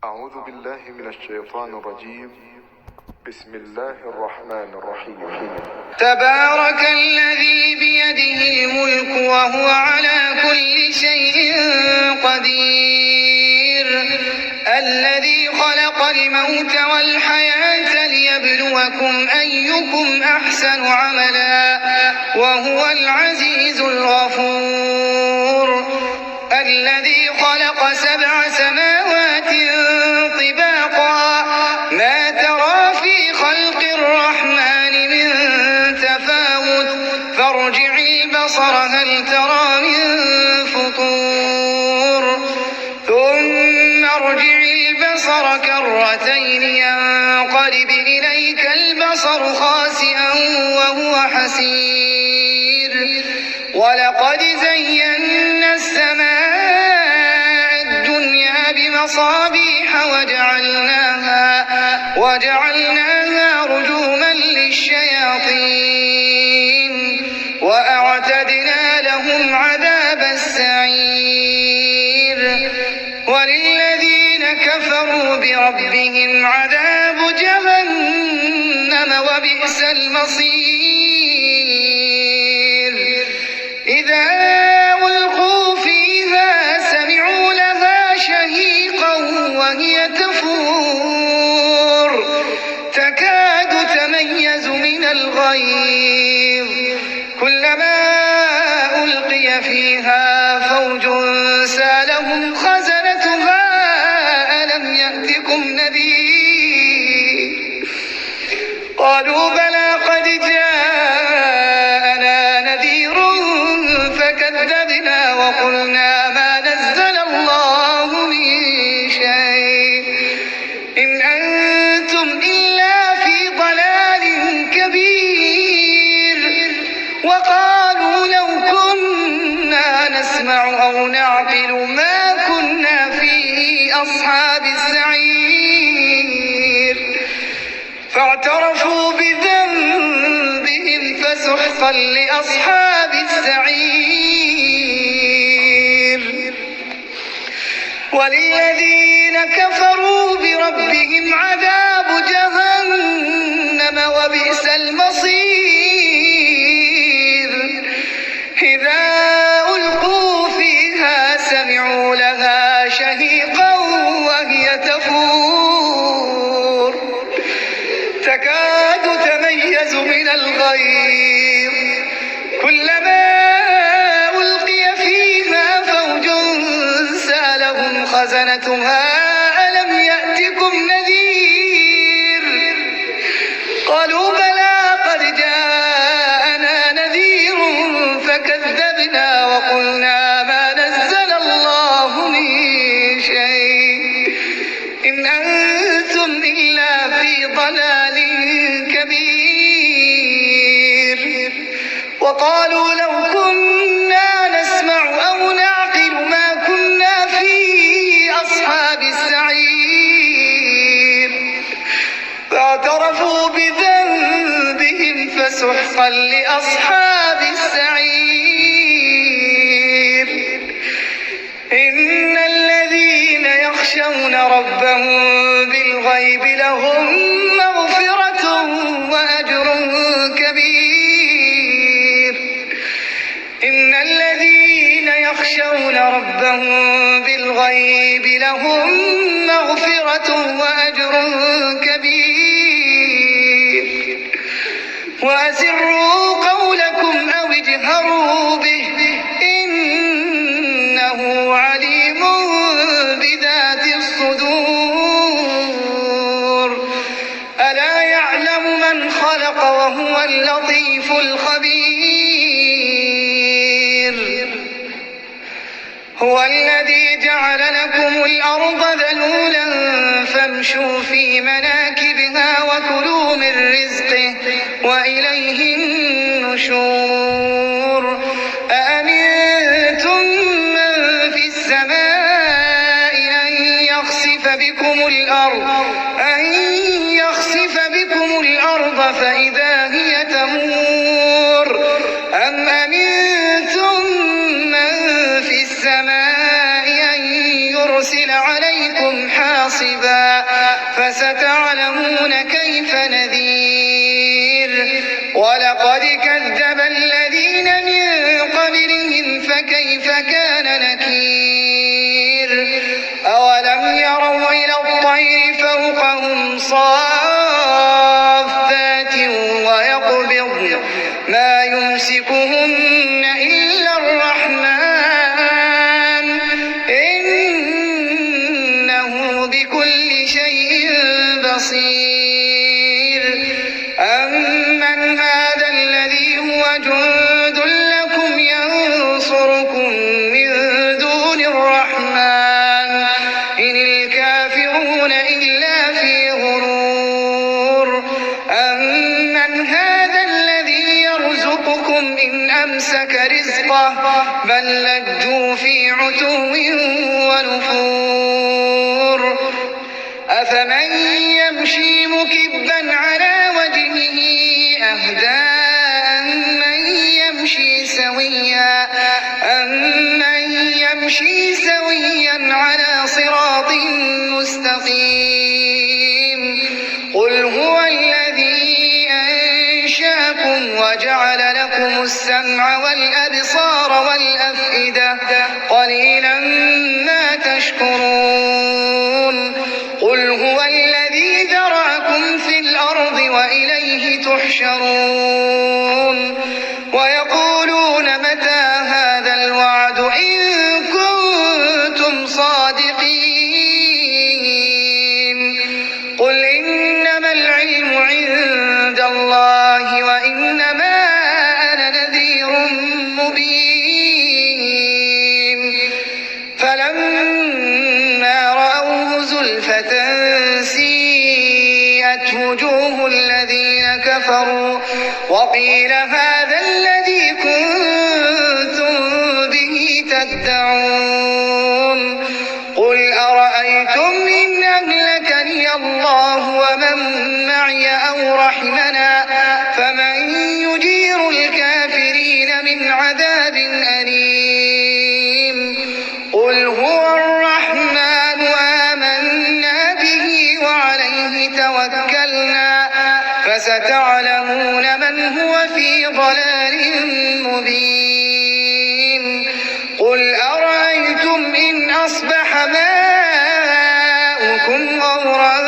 أعوذ بالله من الشيطان الرجيم. بسم الله الرحمن الرحيم. تبارك الذي بيده الملك وهو على كل شيء قدير، الذي خلق الموت والحياة ليبلوكم أيكم أحسن عملا وهو العزيز الغفور، الذي خلق 7 سماوات طباقا ما ترى في خلق الرحمن من تفاوت فارجع البصر هل ترى من فطور ثم ارجع البصر كرتين ينقلب إليك البصر خاسئا وهو حسير، ولقد زينا السماء الدنيا بمصابيح وجعلناها رجوما للشياطين وأعتدنا لهم عذاب السعير، وللذين كفروا بربهم عذاب جهنم وبئس المصير. إذا ألقوا فيها سمعوا لها شهيقا وهي تفور تكاد تميز من الغيظ، كلما ألقي فيها فوج سالهم خزنتها ألم يأتكم نذير؟ قالوا بلى قد جاءنا نذير فكذبنا وقلنا ما نزل الله من شيء إن أنتم إلا في ضلال كبير. وقالوا لو كنا نسمع أو نعقل ما كنا في أصحاب السعير، فاعترفوا بذنبهم فسحقا لأصحاب السعير. وللذين كفروا بربهم عذاب جهنم وبئس المصير. إذا ألقوا فيها سمعوا لها شهيقا وهي تفور تكاد تميز من الغيظ، كلما ألقي فيها فوج سالهم خزنتها ألم يأتكم نذير؟ قالوا بلى قد جاءنا نذير فكذبنا وقلنا ما نزل الله من شيء إن أنتم إلا في ضلال كبير. وقالوا لو كنا نسمع أو نعقل ما كنا في أصحاب السعير، فاعترفوا بذنبهم فسحقا لأصحاب السعير. إن الذين يخشون ربهم بالغيب لهم مغفرة وأجر كبير. إن الذين يخشون ربهم بالغيب لهم مغفرة وأجر كبير. وأسروا قولكم أو اجهروا به إنه عليم بذات الصدور. ألا يعلم من خلق وهو اللطيف الخبير. هو الذي جعل لكم الأرض ذلولا فامشوا في مناكبها وكلوا من رزقه وإليه النشور. أأمنتم من في السماء أن يخسف بكم الأرض فإذا هي تمور أم أمنتم من في السماء أن يرسل عليكم عليكم حاصبا فستعلمون كيف نذير ولقد كذب الذين من قبلهم فكيف كان نكير أولم يروا إلى الطير فوقهم صافات ويقبضن ما يمسكهن إلا الرحمن إنه بكل شيء بصير أمن هذا الذي هو جند لكم ينصركم من دون الرحمن إن الكافرون إلا في غرور أمن هذا الذي يرزقكم إن أمسك رزقه بل لجوا في عتو ونفور أفمن يمشي مكبا على وجهه أهدى أمن يمشي سويا على صراط مستقيم قل هو الذي أنشاكم وجعل لكم السمع والأبصار والأفئدة قليلا ما تشكرون قل هو الذي ذرأكم في الأرض وإليه تحشرون ويقولون متى هذا الوعد إن كنتم صادقين قل إنما العلم عند الله وإنما أنا نذير مبين فلما رأوه زلفة سيئت وجوه الذين كفروا وقيل هذا الذي كنتم به تدعون قل أرأيتم إن أهلكني الله ومن معي أو رحمنا فمن يجير الكافرين من عذاب أليم قل هو الرحمن آمنا به وعليه توكلنا فستعلمون من هو في ضلال مبين قل أرأيتم إن أصبح ماؤكم غورا